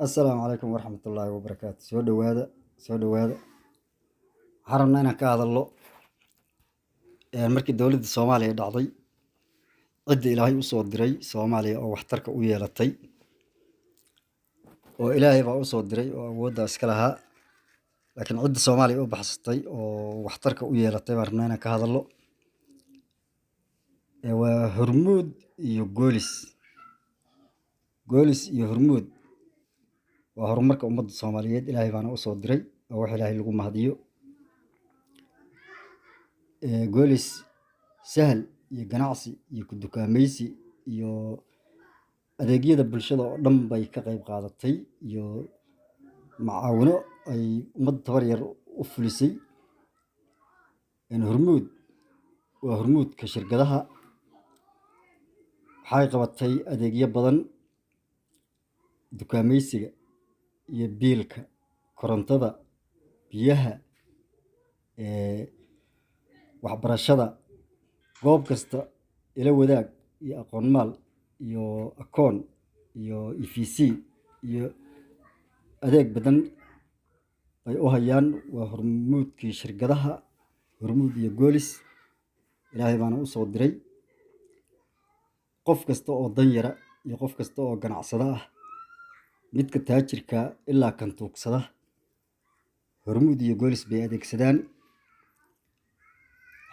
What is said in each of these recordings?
السلام عليكم ورحمة الله وبركاته. سو دوادا حرمنا إن كهذا الله مركز دولة الصومالية دعضي عد إلهي وصود دري صوماليا أو احترك ويالتي وإلهي وصود دري وودا اسكلها لكن عد الصومالية وبحثتي واحترك ويالتي حرمنا إن كهذا الله وهرمود جولس يهرمود وهرمرك أمد الصومالية إلهي وانا وصود دري ووحي إلهي لقوم هديو جولس سهل iyo ganacsi iyo ku dukaamaysi iyo adeegyada bulshada oo dhan bay ka qayb qaadatay iyo macaawino ay ummad tabar yar u fulisay hormuud waa hormuudka shirkadaha waxay qabatay adeegyo badan dukaamaysiga iyo biilka korontada biyaha waxbarashada goob kasta ila wadaag iyo aqoon maal iyo akoon iyo EFC iyo adeeg badan ay u hayaan waa hormuudkii shirkadaha hormuud iyo goolis ilaahay baana u soo diray qof kasta oo dan yara iyo qof kasta oo ganacsada ah midka taajirka ilaa kan tuugsada hormuud iyo goolis bay adeegsadaan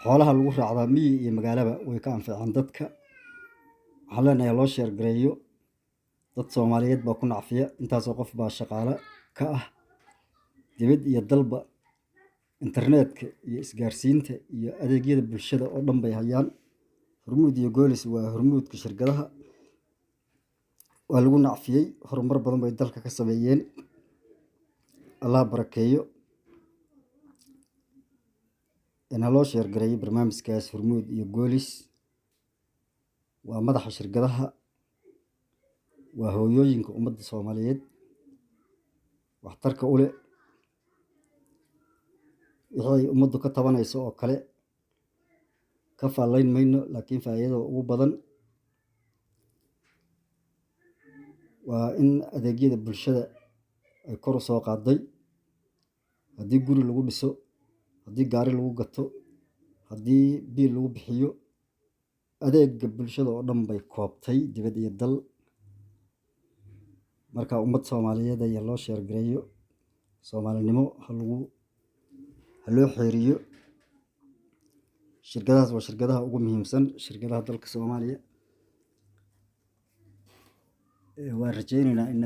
xoolaha lagu raacdaa miyi iyo magaalaba way ka anfacaan dadka waxaan leenahay loo sheer gareeyo dad Soomaaliyeed baa ku nacfiya intaasoo qof baa shaqaale ka ah dibad iyo dalba internetka iyo isgaarsiinta iyo adeegyada bulshada oo dhan bay hayaan hormuud iyo goolis waa hormuudka shirkadaha waa lagu nacfiyay horumar badan bay dalka ka sameeyeen Allah barakeeyo إن الله شير قريب برنامج كاس hormuud iyo goolis waa madaxa shirkadaha waa hooyooyinka ummadda Soomaaliyeed waxtarka u leh wixii ummaddu ka tabanayso oo kale ka faalayn mayno laakiin faa'iidada ugu badan waa in adeegyada bulshada ay kor u soo qaaday haddii guri lagu dhiso haddii gaari lagu gato haddii biil lagu bixiyo adeega bulshada oo dhan bay koobtay dibad iyo dal marka ummad Soomaaliyeed ayaa loo sheer gareeyo Soomaalinimo ha loo xiriyo shirkadahaas waa shirkadaha ugu muhiimsan shirkadaha dalka Soomaaliya waan rajaynaynaa in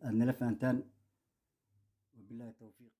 aad nala fahantaan wabillahi tawfiiq